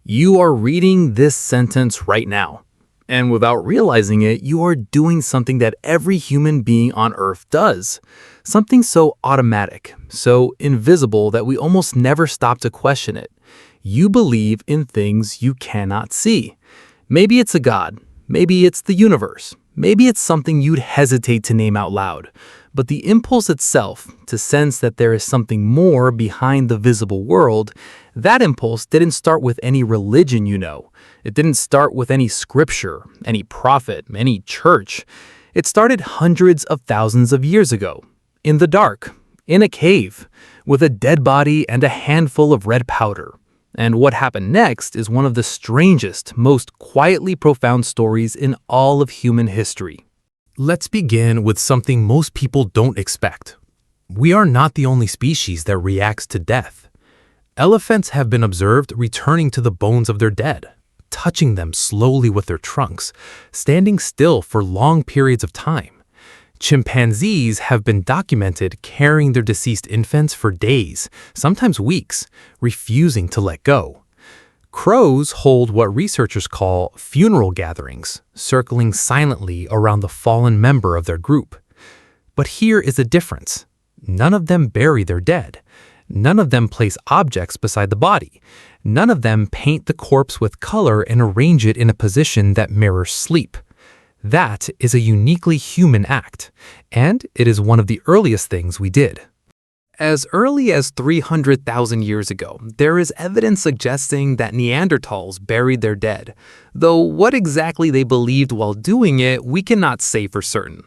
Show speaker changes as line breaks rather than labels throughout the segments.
You are reading this sentence right now. And without realizing it, you are doing something that every human being on Earth does. Something so automatic, so invisible that we almost never stop to question it. You believe in things you cannot see. Maybe it's a god, maybe it's the universe, maybe it's something you'd hesitate to name out loud. But the impulse itself, to sense that there is something more behind the visible world, that impulse didn't start with any religion you know. It didn't start with any scripture, any prophet, any church. It started hundreds of thousands of years ago, in the dark, in a cave, with a dead body and a handful of red powder. And what happened next is one of the strangest, most quietly profound stories in all of human history.
Let's begin with something most people don't expect. We are not the only species that reacts to death. Elephants have been observed returning to the bones of their dead, touching them slowly with their trunks, standing still for long periods of time. Chimpanzees have been documented carrying their deceased infants for days, sometimes weeks, refusing to let go. Crows hold what researchers call funeral gatherings, circling silently around the fallen member of their group. But here is the difference. None of them bury their dead. None of them place objects beside the body. None of them paint the corpse with color and arrange it in a position that mirrors sleep. That is a uniquely human act, and it is one of the earliest things we did.
As early as 300,000 years ago, there is evidence suggesting that Neanderthals buried their dead, though what exactly they believed while doing it, we cannot say for certain.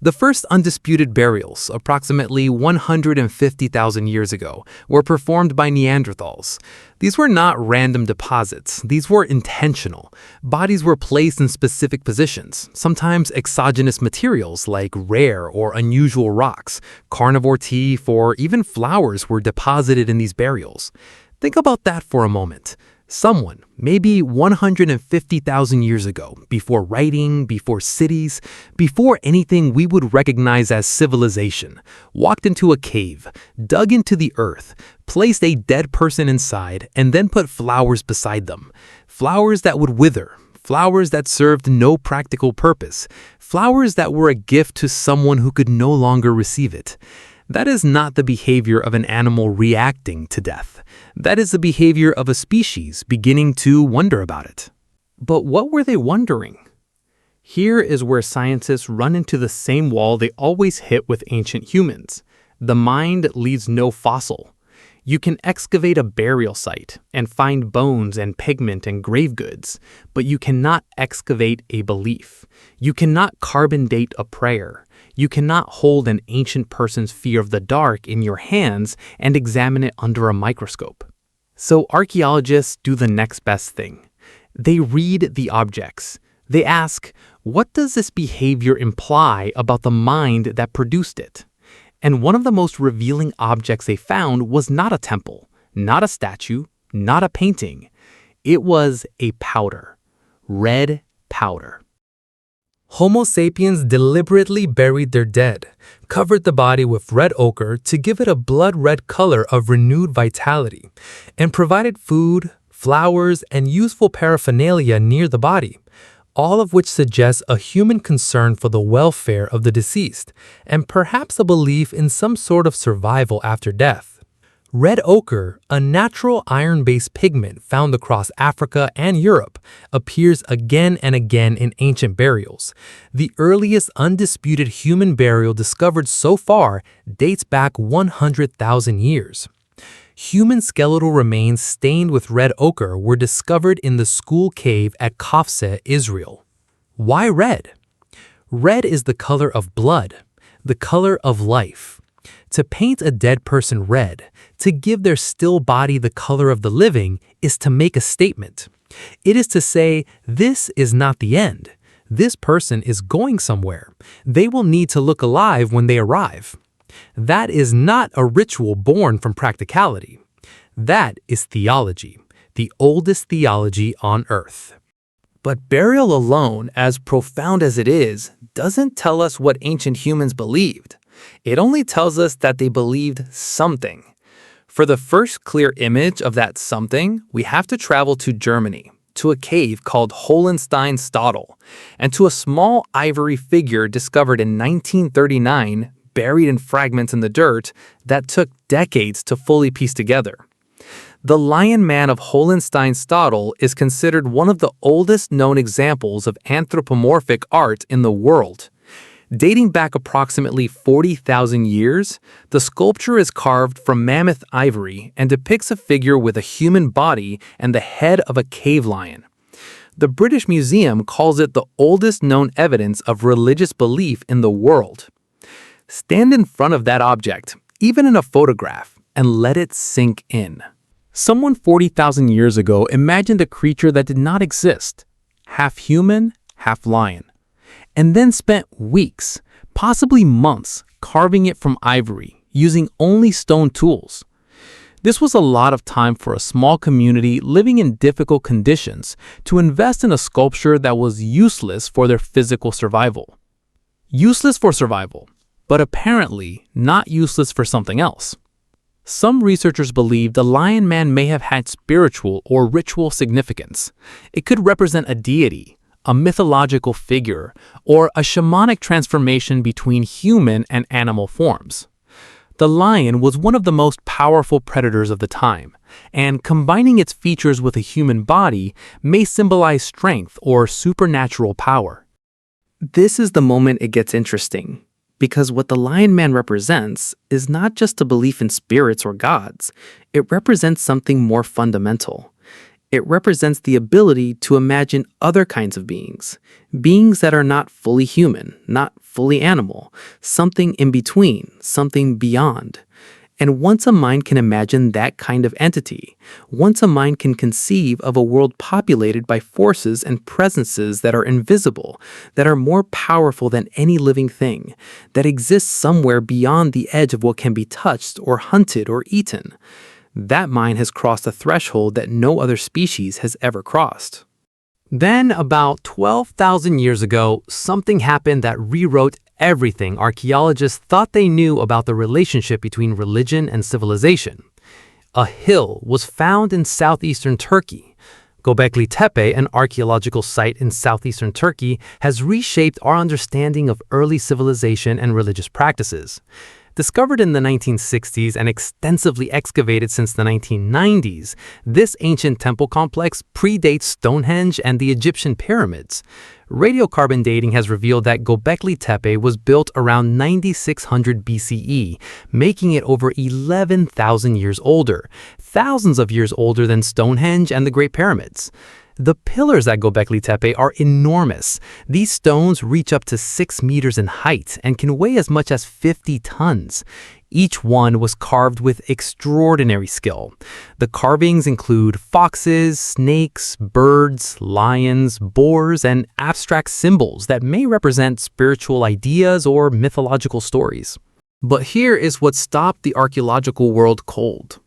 The first undisputed burials, approximately 150,000 years ago, were performed by Neanderthals. These were not random deposits, these were intentional. Bodies were placed in specific positions, sometimes exogenous materials like rare or unusual rocks, carnivore teeth, or even flowers were deposited in these burials. Think about that for a moment. Someone, maybe 150,000 years ago, before writing, before cities, before anything we would recognize as civilization, walked into a cave, dug into the earth, placed a dead person inside, and then put flowers beside them. Flowers that would wither, flowers that served no practical purpose, flowers that were a gift to someone who could no longer receive it. That is not the behavior of an animal reacting to death. That is the behavior of a species beginning to wonder about it. But what were they wondering? Here is where scientists run into the same wall they always hit with ancient humans. The mind leaves no fossil. You can excavate a burial site and find bones and pigment and grave goods, but you cannot excavate a belief. You cannot carbon date a prayer. You cannot hold an ancient person's fear of the dark in your hands and examine it under a microscope. So archaeologists do the next best thing. They read the objects. They ask, what does this behavior imply about the mind that produced it? And one of the most revealing objects they found was not a temple, not a statue, not a painting. It was a powder, red powder.
Homo sapiens deliberately buried their dead, covered the body with red ochre to give it a blood-red color of renewed vitality, and provided food, flowers, and useful paraphernalia near the body, all of which suggests a human concern for the welfare of the deceased, and perhaps a belief in some sort of survival after death. Red ochre, a natural iron-based pigment found across Africa and Europe, appears again and again in ancient burials. The earliest undisputed human burial discovered so far dates back 100,000 years. Human skeletal remains stained with red ochre were discovered in the School Cave at Kafse, Israel. Why red? Red is the color of blood, the color of life. To paint a dead person red, to give their still body the color of the living, is to make a statement. It is to say, this is not the end. This person is going somewhere. They will need to look alive when they arrive. That is not a ritual born from practicality. That is theology, the oldest theology on earth.
But burial alone, as profound as it is, doesn't tell us what ancient humans believed. It only tells us that they believed something. For the first clear image of that something, we have to travel to Germany, to a cave called Hohenstein-Stadel, and to a small ivory figure discovered in 1939, buried in fragments in the dirt, that took decades to fully piece together. The Lion Man of Hohenstein-Stadel is considered one of the oldest known examples of anthropomorphic art in the world. Dating back approximately 40,000 years, the sculpture is carved from mammoth ivory and depicts a figure with a human body and the head of a cave lion. The British Museum calls it the oldest known evidence of religious belief in the world. Stand in front of that object, even in a photograph, and let it sink in. Someone 40,000 years ago imagined a creature that did not exist, half human, half lion, and then spent weeks, possibly months, carving it from ivory, using only stone tools. This was a lot of time for a small community living in difficult conditions to invest in a sculpture that was useless for their physical survival. Useless for survival, but apparently not useless for something else. Some researchers believe the Lion Man may have had spiritual or ritual significance. It could represent a deity, a mythological figure, or a shamanic transformation between human and animal forms. The lion was one of the most powerful predators of the time, and combining its features with a human body may symbolize strength or supernatural power. This is the moment it gets interesting, because what the Lion Man represents is not just a belief in spirits or gods. It represents something more fundamental. It represents the ability to imagine other kinds of beings that are not fully human, not fully animal, something in between, something beyond. And once a mind can imagine that kind of entity, once a mind can conceive of a world populated by forces and presences that are invisible, that are more powerful than any living thing, that exists somewhere beyond the edge of what can be touched or hunted or eaten, that mind has crossed a threshold that no other species has ever crossed. Then, about 12,000 years ago, something happened that rewrote everything archaeologists thought they knew about the relationship between religion and civilization. A hill was found in southeastern Turkey. Göbekli Tepe, an archaeological site in southeastern Turkey, has reshaped our understanding of early civilization and religious practices. Discovered in the 1960s and extensively excavated since the 1990s, this ancient temple complex predates Stonehenge and the Egyptian pyramids. Radiocarbon dating has revealed that Göbekli Tepe was built around 9600 BCE, making it over 11,000 years older, thousands of years older than Stonehenge and the Great Pyramids. The pillars at Göbekli Tepe are enormous. These stones reach up to 6 meters in height and can weigh as much as 50 tons. Each one was carved with extraordinary skill. The carvings include foxes, snakes, birds, lions, boars, and abstract symbols that may represent spiritual ideas or mythological stories. But here is what stopped the archaeological world cold.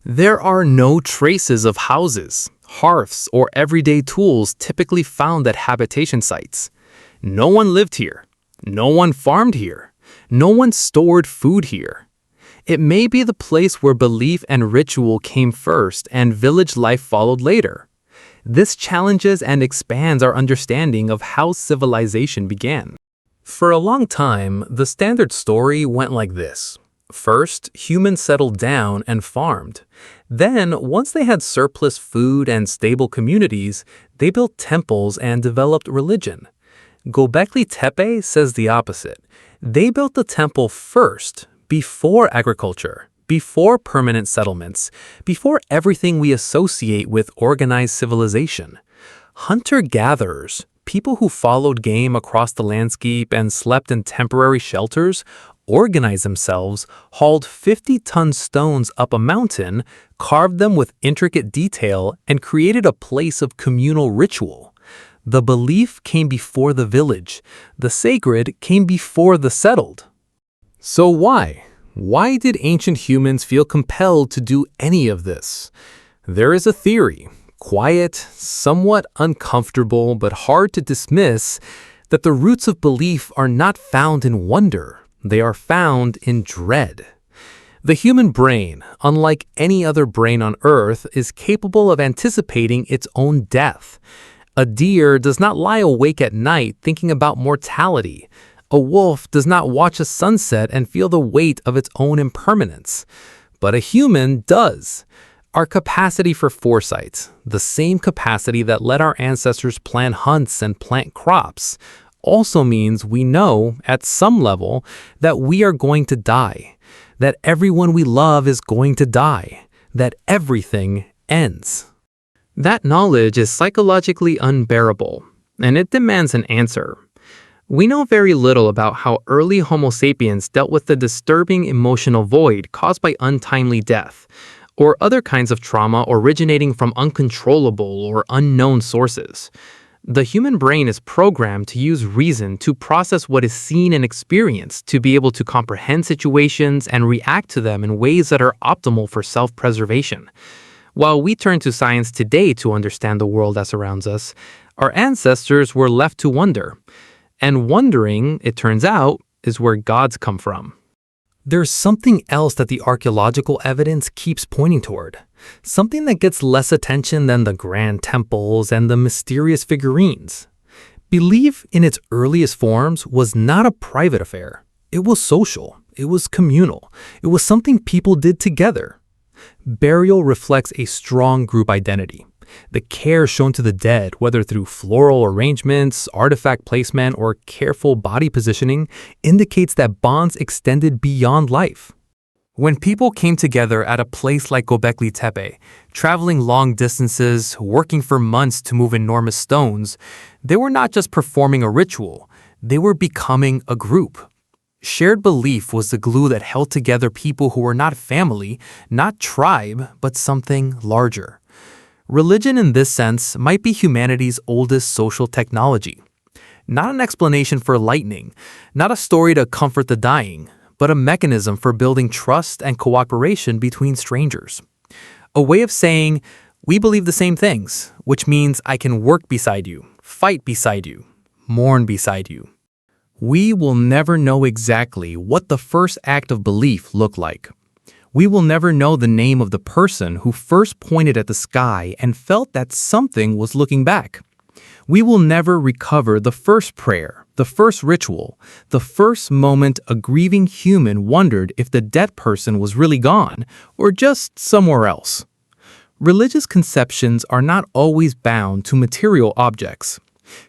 There are no traces of houses, hearths, or everyday tools typically found at habitation sites. No one lived here. No one farmed here. No one stored food here. It may be the place where belief and ritual came first and village life followed later. This challenges and expands our understanding of how civilization began. For a long time, the standard story went like this. First, humans settled down and farmed. Then, once they had surplus food and stable communities, they built temples and developed religion. Göbekli Tepe says the opposite. They built the temple first, before agriculture, before permanent settlements, before everything we associate with organized civilization. Hunter-gatherers, people who followed game across the landscape and slept in temporary shelters, organized themselves, hauled 50-ton stones up a mountain, carved them with intricate detail, and created a place of communal ritual. The belief came before the village. The sacred came before the settled. So why? Why did ancient humans feel compelled to do any of this? There is a theory, quiet, somewhat uncomfortable, but hard to dismiss, that the roots of belief are not found in wonder. They are found in dread. The human brain, unlike any other brain on Earth, is capable of anticipating its own death. A deer does not lie awake at night thinking about mortality. A wolf does not watch a sunset and feel the weight of its own impermanence. But a human does. Our capacity for foresight, the same capacity that let our ancestors plan hunts and plant crops, also means we know, at some level, that we are going to die, that everyone we love is going to die, that everything ends. That knowledge is psychologically unbearable, and it demands an answer. We know very little about how early Homo sapiens dealt with the disturbing emotional void caused by untimely death, or other kinds of trauma originating from uncontrollable or unknown sources. The human brain is programmed to use reason to process what is seen and experienced, to be able to comprehend situations and react to them in ways that are optimal for self-preservation. While we turn to science today to understand the world that surrounds us, our ancestors were left to wonder. And wondering, it turns out, is where gods come from. There's something else that the archaeological evidence keeps pointing toward. Something that gets less attention than the grand temples and the mysterious figurines. Belief in its earliest forms was not a private affair. It was social. It was communal. It was something people did together. Burial reflects a strong group identity. The care shown to the dead, whether through floral arrangements, artifact placement, or careful body positioning, indicates that bonds extended beyond life. When people came together at a place like Göbekli Tepe, traveling long distances, working for months to move enormous stones, they were not just performing a ritual, they were becoming a group. Shared belief was the glue that held together people who were not family, not tribe, but something larger. Religion in this sense might be humanity's oldest social technology. Not an explanation for lightning, not a story to comfort the dying, but a mechanism for building trust and cooperation between strangers. A way of saying, we believe the same things, which means I can work beside you, fight beside you, mourn beside you. We will never know exactly what the first act of belief looked like. We will never know the name of the person who first pointed at the sky and felt that something was looking back. We will never recover the first prayer, the first ritual, the first moment a grieving human wondered if the dead person was really gone or just somewhere else. Religious conceptions are not always bound to material objects.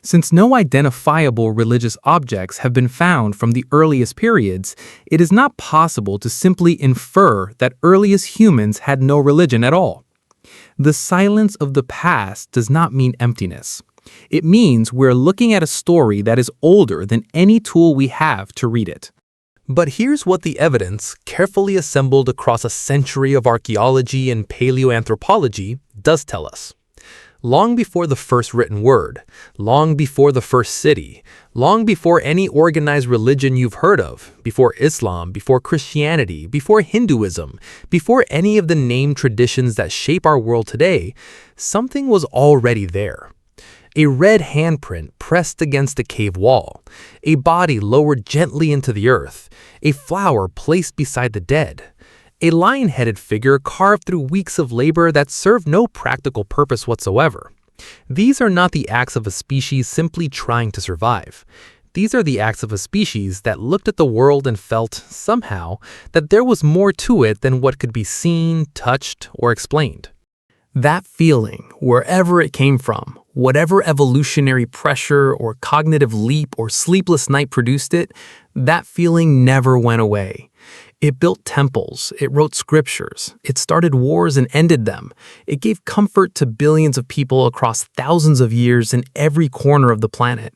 Since no identifiable religious objects have been found from the earliest periods, it is not possible to simply infer that earliest humans had no religion at all. The silence of the past does not mean emptiness. It means we're looking at a story that is older than any tool we have to read it. But here's what the evidence, carefully assembled across a century of archaeology and paleoanthropology, does tell us. Long before the first written word, long before the first city, long before any organized religion you've heard of, before Islam, before Christianity, before Hinduism, before any of the named traditions that shape our world today, something was already there. A red handprint pressed against a cave wall, a body lowered gently into the earth, a flower placed beside the dead, a lion-headed figure carved through weeks of labor that served no practical purpose whatsoever. These are not the acts of a species simply trying to survive. These are the acts of a species that looked at the world and felt, somehow, that there was more to it than what could be seen, touched, or explained. That feeling, wherever it came from, whatever evolutionary pressure or cognitive leap or sleepless night produced it, that feeling never went away. It built temples, it wrote scriptures, it started wars and ended them. It gave comfort to billions of people across thousands of years in every corner of the planet.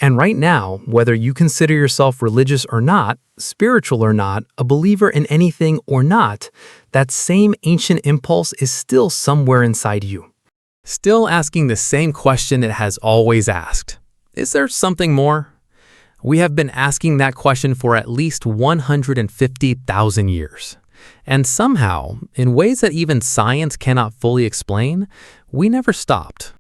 And right now, whether you consider yourself religious or not, spiritual or not, a believer in anything or not, that same ancient impulse is still somewhere inside you. Still asking the same question it has always asked. Is there something more? We have been asking that question for at least 150,000 years. And somehow, in ways that even science cannot fully explain, we never stopped.